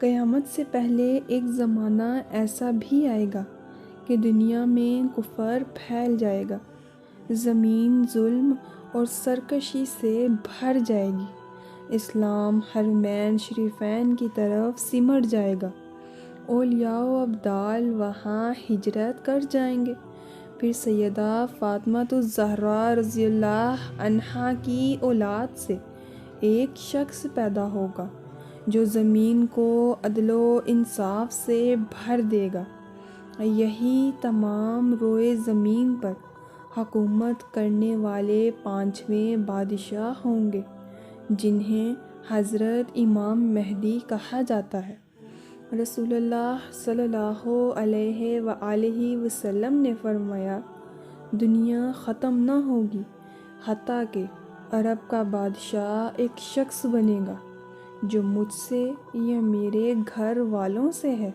قیامت سے پہلے ایک زمانہ ایسا بھی آئے گا کہ دنیا میں کفر پھیل جائے گا، زمین ظلم اور سرکشی سے بھر جائے گی، اسلام حرمین شریفین کی طرف سمٹ جائے گا، اولیاء و ابدال وہاں ہجرت کر جائیں گے۔ پھر سیدہ فاطمۃ الزہرا رضی اللہ عنہا کی اولاد سے ایک شخص پیدا ہوگا جو زمین کو عدل و انصاف سے بھر دے گا۔ یہی تمام روئے زمین پر حکومت کرنے والے 5ویں بادشاہ ہوں گے، جنہیں حضرت امام مہدی کہا جاتا ہے۔ رسول اللہ صلی اللہ علیہ وآلہ وسلم نے فرمایا، دنیا ختم نہ ہوگی حتیٰ کہ عرب کا بادشاہ ایک شخص بنے گا جو مجھ سے یا میرے گھر والوں سے ہے،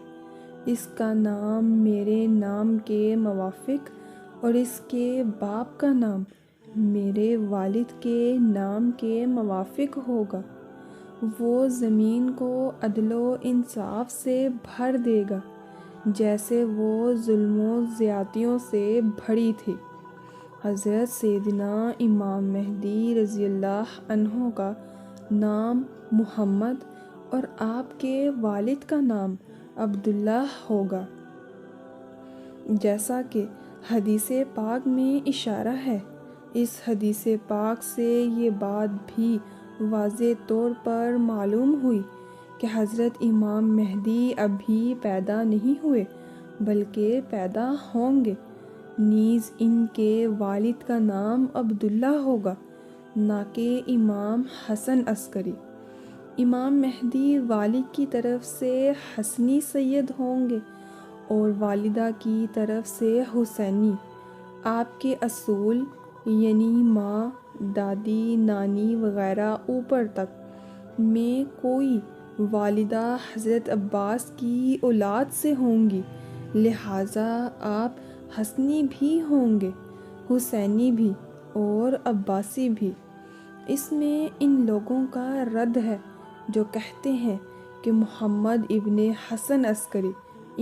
اس کا نام میرے نام کے موافق اور اس کے باپ کا نام میرے والد کے نام کے موافق ہوگا۔ وہ زمین کو عدل و انصاف سے بھر دے گا جیسے وہ ظلم و زیادتیوں سے بھری تھی۔ حضرت سیدنا امام مہدی رضی اللہ عنہ کا نام محمد اور آپ کے والد کا نام عبداللہ ہوگا، جیسا کہ حدیث پاک میں اشارہ ہے۔ اس حدیث پاک سے یہ بات بھی واضح طور پر معلوم ہوئی کہ حضرت امام مہدی ابھی پیدا نہیں ہوئے بلکہ پیدا ہوں گے، نیز ان کے والد کا نام عبداللہ ہوگا، نہ کہ امام حسن عسکری۔ امام مہدی والد کی طرف سے حسنی سید ہوں گے اور والدہ کی طرف سے حسینی۔ آپ کے اصول یعنی ماں، دادی، نانی وغیرہ اوپر تک میں کوئی والدہ حضرت عباس کی اولاد سے ہوں گی، لہٰذا آپ حسنی بھی ہوں گے، حسینی بھی اور عباسی بھی۔ اس میں ان لوگوں کا رد ہے جو کہتے ہیں کہ محمد ابن حسن عسکری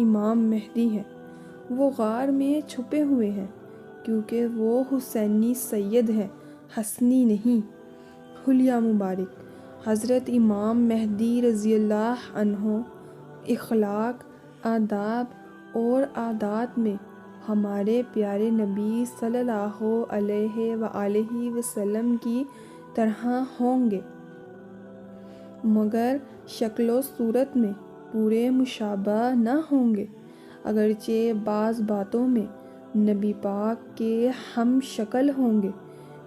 امام مہدی ہیں۔ وہ غار میں چھپے ہوئے ہیں کیونکہ وہ حسینی سید ہیں، حسنی نہیں۔ حلیہ مبارک حضرت امام مہدی رضی اللہ عنہ اخلاق، آداب اور عادات میں ہمارے پیارے نبی صلی اللہ علیہ وآلہ وسلم کی طرح ہوں گے، مگر شکل و صورت میں پورے مشابہ نہ ہوں گے، اگرچہ بعض باتوں میں نبی پاک کے ہم شکل ہوں گے،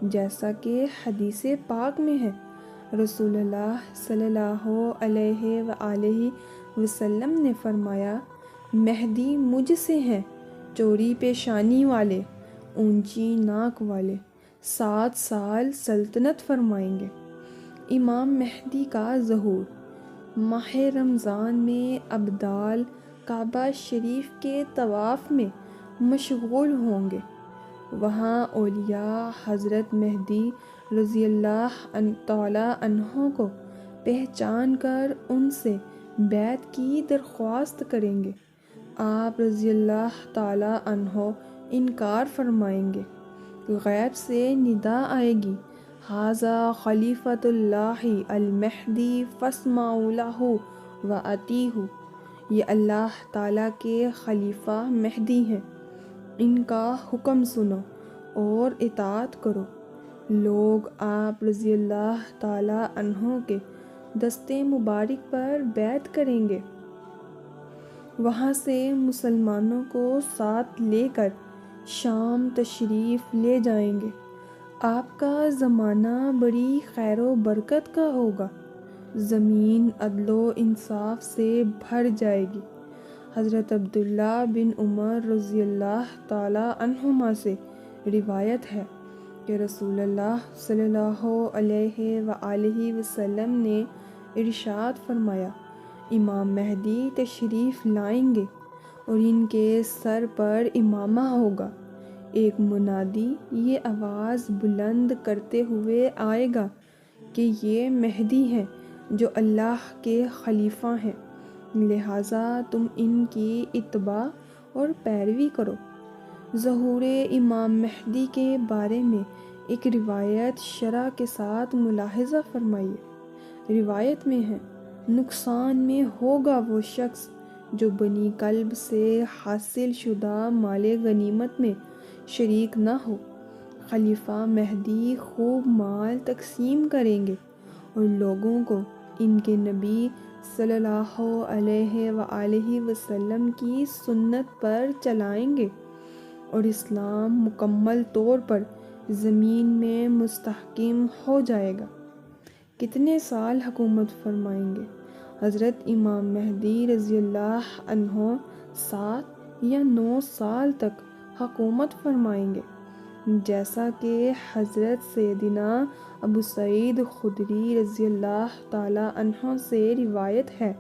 جیسا کہ حدیث پاک میں ہے۔ رسول اللہ صلی اللہ علیہ وآلہ وسلم نے فرمایا، مہدی مجھ سے ہیں، چوڑی پیشانی والے، اونچی ناک والے، 7 سال سلطنت فرمائیں گے۔ امام مہدی کا ظہور ماہ رمضان میں ابدال کعبہ شریف کے طواف میں مشغول ہوں گے۔ وہاں اولیاء حضرت مہدی رضی اللہ تعالیٰ عنہ کو پہچان کر ان سے بیعت کی درخواست کریں گے۔ آپ رضی اللہ تعالیٰ عنہ انکار فرمائیں گے، غیب سے ندا آئے گی، ھذا خلیفۃ اللہ المہدی فاسمعوا لہ وأطیعوا، یہ اللہ تعالیٰ کے خلیفہ مہدی ہیں، ان کا حکم سنو اور اطاعت کرو۔ لوگ آپ رضی اللہ تعالیٰ عنہ کے دستے مبارک پر بیعت کریں گے۔ وہاں سے مسلمانوں کو ساتھ لے کر شام تشریف لے جائیں گے۔ آپ کا زمانہ بڑی خیر و برکت کا ہوگا، زمین عدل و انصاف سے بھر جائے گی۔ حضرت عبداللہ بن عمر رضی اللہ تعالیٰ عنہما سے روایت ہے کہ رسول اللہ صلی اللہ علیہ وآلہ وسلم نے ارشاد فرمایا، امام مہدی تشریف لائیں گے اور ان کے سر پر امامہ ہوگا۔ ایک منادی یہ آواز بلند کرتے ہوئے آئے گا کہ یہ مہدی ہیں جو اللہ کے خلیفہ ہیں۔ لہٰذا تم ان کی اتباع اور پیروی کرو۔ ظہور امام مہدی کے بارے میں ایک روایت شرح کے ساتھ ملاحظہ فرمائیے۔ روایت میں ہے، نقصان میں ہوگا وہ شخص جو بنی کلب سے حاصل شدہ مال غنیمت میں شریک نہ ہو۔ خلیفہ مہدی خوب مال تقسیم کریں گے اور لوگوں کو ان کے نبی صلی اللہ علیہ وآلہ وسلم کی سنت پر چلائیں گے اور اسلام مکمل طور پر زمین میں مستحکم ہو جائے گا۔ کتنے سال حکومت فرمائیں گے؟ حضرت امام مہدی رضی اللہ عنہ 7 یا 9 سال تک حکومت فرمائیں گے، جیسا کہ حضرت سیدنا ابو سعید خدری رضی اللہ تعالی عنہ سے روایت ہے،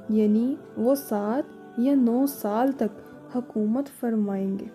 یعنی وہ 7 یا 9 سال تک حکومت فرمائیں گے۔